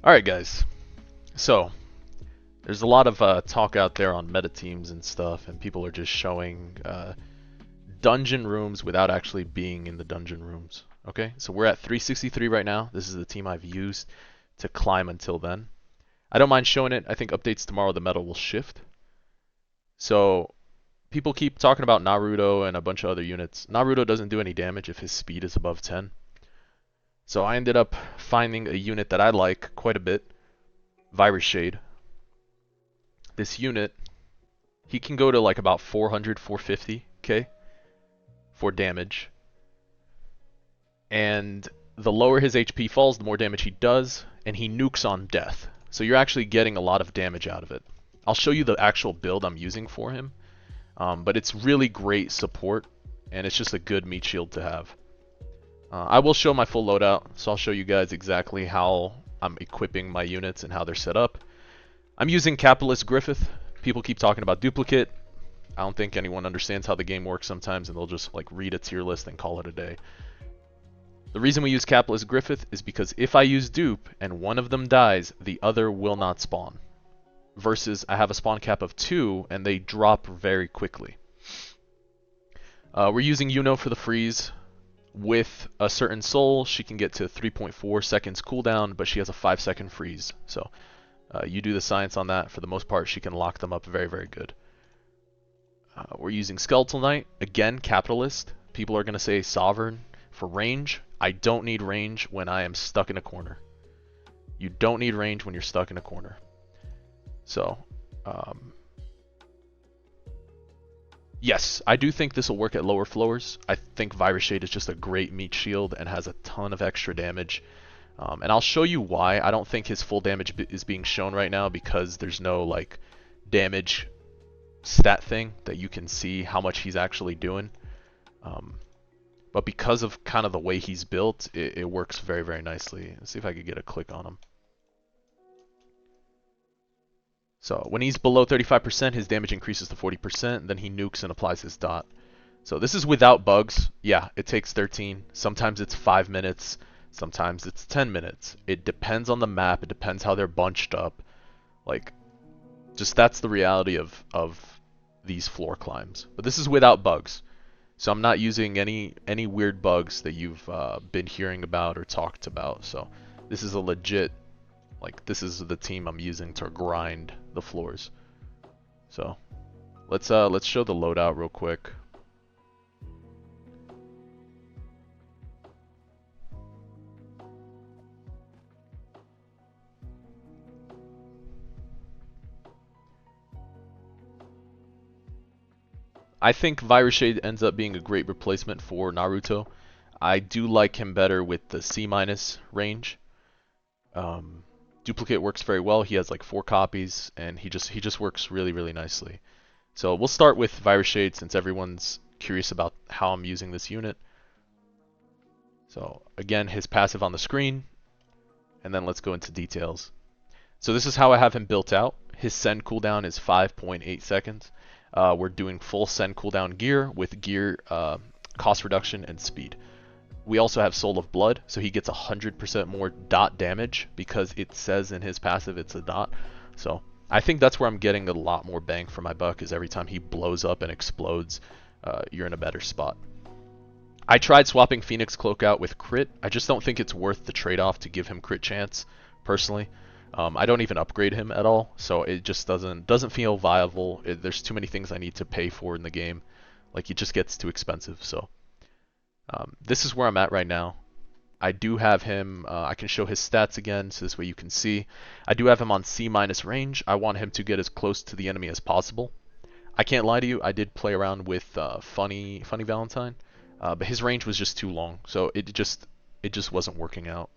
Alright guys, so there's a lot of talk out there on meta teams and stuff, and people are just showing dungeon rooms without actually being in the dungeon rooms. Okay, so we're at 363 right now. This is the team I've used to climb until then. I don't mind showing it. I think updates tomorrow the meta will shift. So people keep talking about Naruto and a bunch of other units. Naruto doesn't do any damage if his speed is above 10. So I ended up finding a unit that I like quite a bit, Virus Shade. This unit, he can go to like about 400, 450k for damage. And the lower his HP falls, the more damage he does, and he nukes on death. So you're actually getting a lot of damage out of it. I'll show you the actual build I'm using for him, but it's really great support, and it's just a good meat shield to have. I will show my full loadout, so I'll show you guys exactly how I'm equipping my units and how they're set up. I'm using Capitalist Griffith. People keep talking about duplicate. I don't think anyone understands how the game works sometimes, and they'll just like read a tier list and call it a day. The reason we use Capitalist Griffith is because if I use dupe and one of them dies, the other will not spawn. Versus I have a spawn cap of 2 and they drop very quickly. We're using Yuno for the freeze. With a certain soul, she can get to 3.4 seconds cooldown, but she has a 5-second freeze. So you do the science on that. For the most part, she can lock them up very, very good. We're using Skeletal Knight. Again, Capitalist. People are going to say Sovereign for range. I don't need range when I am stuck in a corner. You don't need range when you're stuck in a corner. So, yes, I do think this will work at lower floors. I think Virus Shade is just a great meat shield and has a ton of extra damage. And I'll show you why. I don't think his full damage is being shown right now because there's no like damage stat thing that you can see how much he's actually doing. But because of kind of the way he's built, it works very, very nicely. Let's see if I could get a click on him. So when he's below 35%, his damage increases to 40%, then he nukes and applies his dot. So this is without bugs. Yeah, it takes 13. Sometimes it's 5 minutes. Sometimes it's 10 minutes. It depends on the map. It depends how they're bunched up. Like, just that's the reality of these floor climbs. But this is without bugs. So I'm not using any weird bugs that you've been hearing about or talked about. So this is a legit, like, this is the team I'm using to grind the floors. So let's show the loadout real quick. I think Virus Shade ends up being a great replacement for Naruto. I do like him better with the C- range. Duplicate works very well. He has like 4 copies, and he just works really, really nicely. So we'll start with Virus Shade since everyone's curious about how I'm using this unit. So again, his passive on the screen, and then let's go into details. So this is how I have him built out. His send cooldown is 5.8 seconds. We're doing full send cooldown gear with gear cost reduction and speed. We also have Soul of Blood, so he gets 100% more dot damage because it says in his passive it's a dot. So I think that's where I'm getting a lot more bang for my buck, is every time he blows up and explodes, you're in a better spot. I tried swapping Phoenix Cloak out with crit. I just don't think it's worth the trade-off to give him crit chance, personally. I don't even upgrade him at all, so it just doesn't feel viable. There's too many things I need to pay for in the game. Like, it just gets too expensive. So this is where I'm at right now. I do have him, I can show his stats again, so this way you can see. I do have him on C- range. I want him to get as close to the enemy as possible. I can't lie to you, I did play around with Funny Valentine, but his range was just too long, so it just wasn't working out.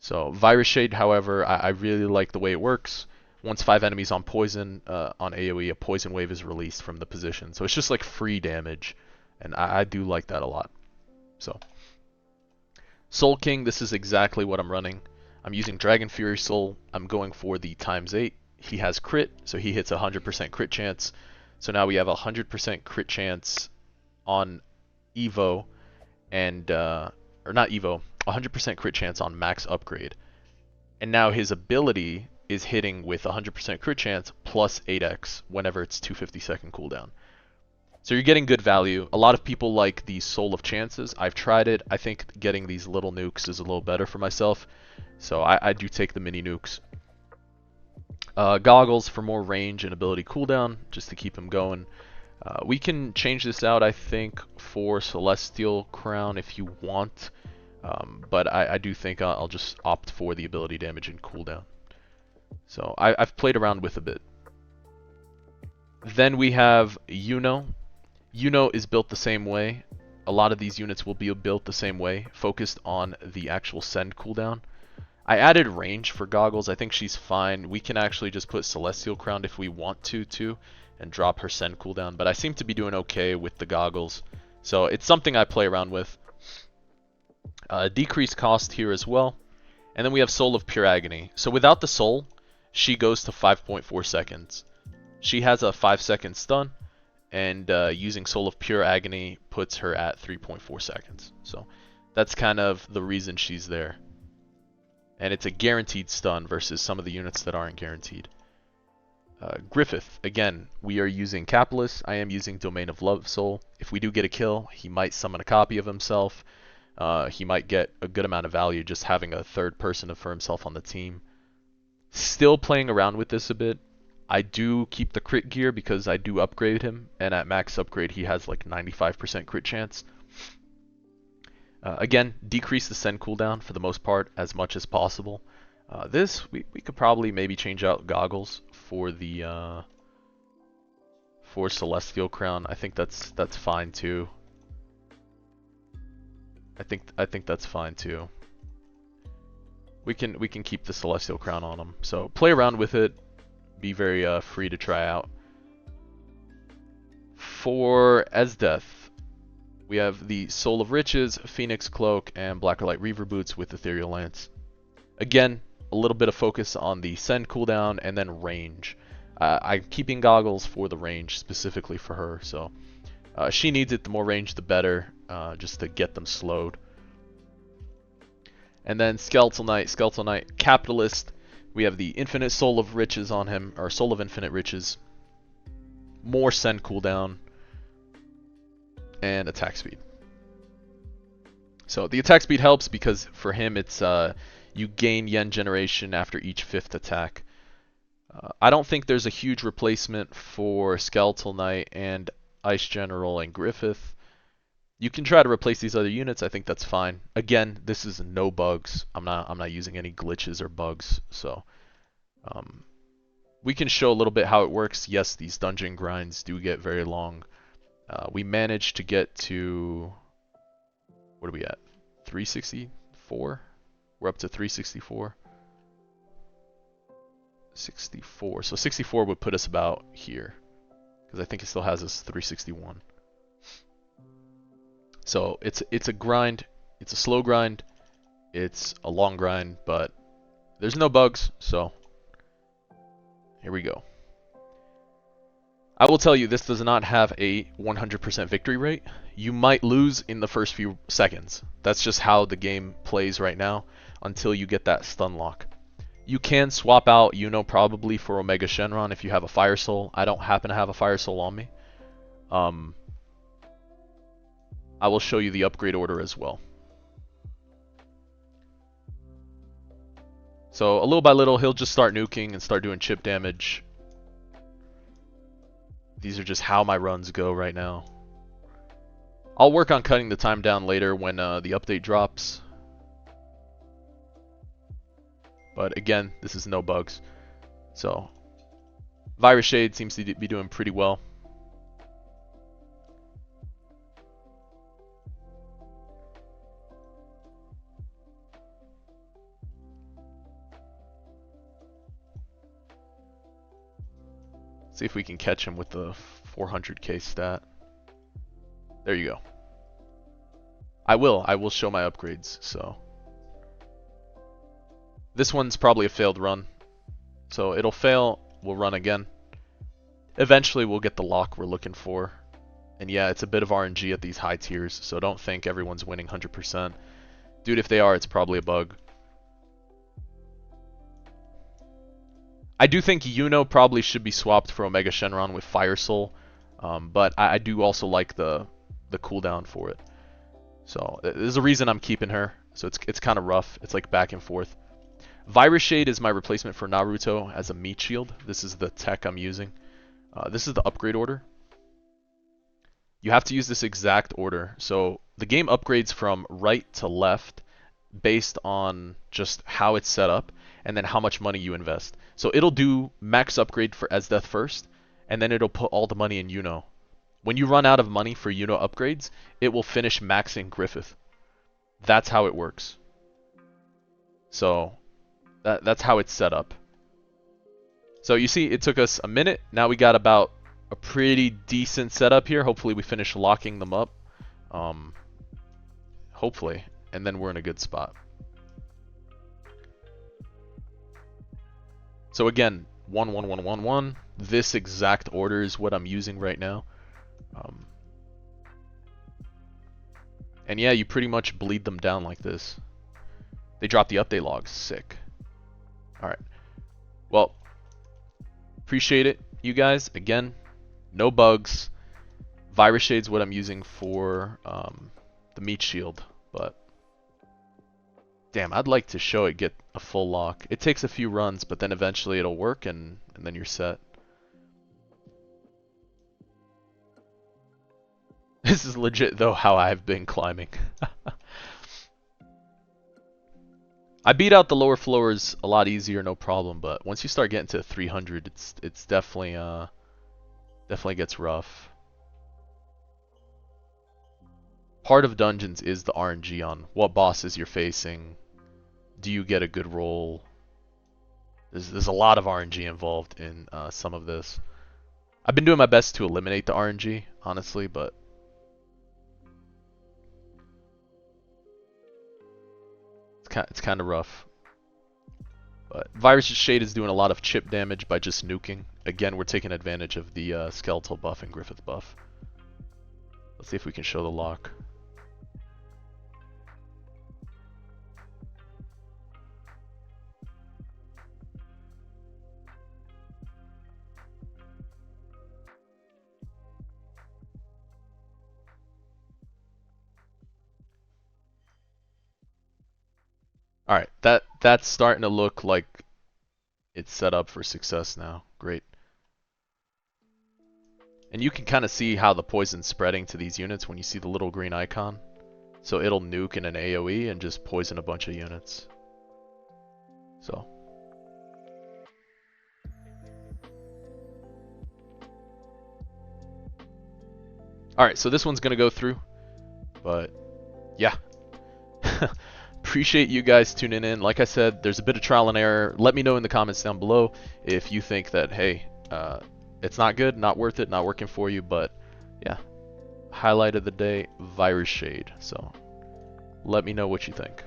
So Virus Shade, however, I really like the way it works. Once 5 enemies on poison, on AoE, a poison wave is released from the position. So it's just like free damage, and I do like that a lot. So Soul King, this is exactly what I'm running. I'm using Dragon Fury Soul. I'm going for the ×8. He has crit, so he hits 100% crit chance. So now we have 100% crit chance on Evo, and or not Evo, 100% crit chance on max upgrade. and now his ability is hitting with 100% crit chance plus 8x whenever it's 250-second cooldown. So you're getting good value. A lot of people like the Soul of Chances. I've tried it. I think getting these little nukes is a little better for myself. So I do take the mini nukes. Goggles for more range and ability cooldown, just to keep him going. We can change this out, I think, for Celestial Crown if you want. But I do think I'll just opt for the ability damage and cooldown. So I've played around with a bit. Then we have Yuno. Yuno is built the same way. A lot of these units will be built the same way, focused on the actual send cooldown. I added range for goggles. I think she's fine. We can actually just put Celestial Crown if we want to too, and drop her send cooldown. But I seem to be doing okay with the goggles, so it's something I play around with. Decreased cost here as well. And then we have Soul of Pure Agony. So without the soul, she goes to 5.4 seconds. She has a 5-second stun, and using Soul of Pure Agony puts her at 3.4 seconds. So that's kind of the reason she's there. And it's a guaranteed stun versus some of the units that aren't guaranteed. Griffith, again, we are using Capitalist. I am using Domain of Love Soul. If we do get a kill, he might summon a copy of himself. He might get a good amount of value just having a third person for himself on the team. Still playing around with this a bit. I do keep the crit gear because I do upgrade him, and at max upgrade he has like 95% crit chance. Again, decrease the send cooldown for the most part as much as possible. We could probably maybe change out goggles for the for Celestial Crown. I think that's fine too. I think that's fine too. We can keep the Celestial Crown on him. So play around with it. Be very free to try out. For Esdeath, we have the Soul of Riches, Phoenix Cloak, and Blacklight Reaver Boots with Ethereal Lance. Again, a little bit of focus on the send cooldown and then range. I'm keeping goggles for the range specifically for her, so she needs it. The more range, the better, just to get them slowed. And then Skeletal Knight, Capitalist. We have the Infinite Soul of Riches on him, or Soul of Infinite Riches. More send cooldown. And attack speed. So the attack speed helps because for him it's you gain yen generation after each 5th attack. I don't think there's a huge replacement for Skeletal Knight and Ice General and Griffith. You can try to replace these other units. I think that's fine. Again, this is no bugs. I'm not using any glitches or bugs. So we can show a little bit how it works. Yes, these dungeon grinds do get very long. We managed to get to, what are we at? 364? We're up to 364. 64. So 64 would put us about here, because I think it still has us 361. So it's a grind. It's a slow grind. It's a long grind, but there's no bugs. So here we go. I will tell you, this does not have a 100% victory rate. You might lose in the first few seconds. That's just how the game plays right now until you get that stun lock. You can swap out Yuno probably for Omega Shenron if you have a Fire Soul. I don't happen to have a Fire Soul on me. I will show you the upgrade order as well. So a little by little, he'll just start nuking and start doing chip damage. These are just how my runs go right now. I'll work on cutting the time down later when the update drops. But again, this is no bugs. So Virus Shade seems to be doing pretty well. See if we can catch him with the 400k stat. There you go. I will show my upgrades, so. This one's probably a failed run. So it'll fail, we'll run again. Eventually we'll get the lock we're looking for. And yeah, it's a bit of RNG at these high tiers, so don't think everyone's winning 100%. Dude, if they are, it's probably a bug. I do think Yuno probably should be swapped for Omega Shenron with Fire Soul, but I do also like the cooldown for it. So there's a reason I'm keeping her. So it's kind of rough. It's like back and forth. Virus Shade is my replacement for Naruto as a meat shield. This is the tech I'm using. This is the upgrade order. You have to use this exact order. So the game upgrades from right to left based on just how it's set up and then how much money you invest. So it'll do max upgrade for Esdeath first, and then it'll put all the money in Yuno. When you run out of money for Yuno upgrades, it will finish maxing Griffith. That's how it works. So that's how it's set up. So you see, it took us a minute. Now we got about a pretty decent setup here. Hopefully we finish locking them up. Hopefully. And then we're in a good spot. So again, 1, 1, 1, 1, 1. This exact order is what I'm using right now. And yeah, you pretty much bleed them down like this. They drop the update logs. Sick. Alright. Well, appreciate it, you guys. Again, no bugs. Virus Shade's what I'm using for the meat shield, but damn, I'd like to show it get a full lock. It takes a few runs, but then eventually it'll work and then you're set. This is legit though how I've been climbing. I beat out the lower floors a lot easier, no problem, but once you start getting to 300, it's definitely definitely gets rough. Part of dungeons is the RNG on what bosses you're facing. Do you get a good roll? There's a lot of RNG involved in some of this. I've been doing my best to eliminate the RNG, honestly, but it's kind of rough. But Virus Shade is doing a lot of chip damage by just nuking. Again, we're taking advantage of the skeletal buff and Griffith buff. Let's see if we can show the lock. Alright, that's starting to look like it's set up for success now. Great. And you can kind of see how the poison's spreading to these units when you see the little green icon. So it'll nuke in an AoE and just poison a bunch of units. So. Alright, so this one's going to go through. But, yeah. Appreciate you guys tuning in. Like I said, there's a bit of trial and error. Let me know in the comments down below if you think that, hey, it's not good, not worth it, not working for you. But yeah, highlight of the day, Virus Shade. So let me know what you think.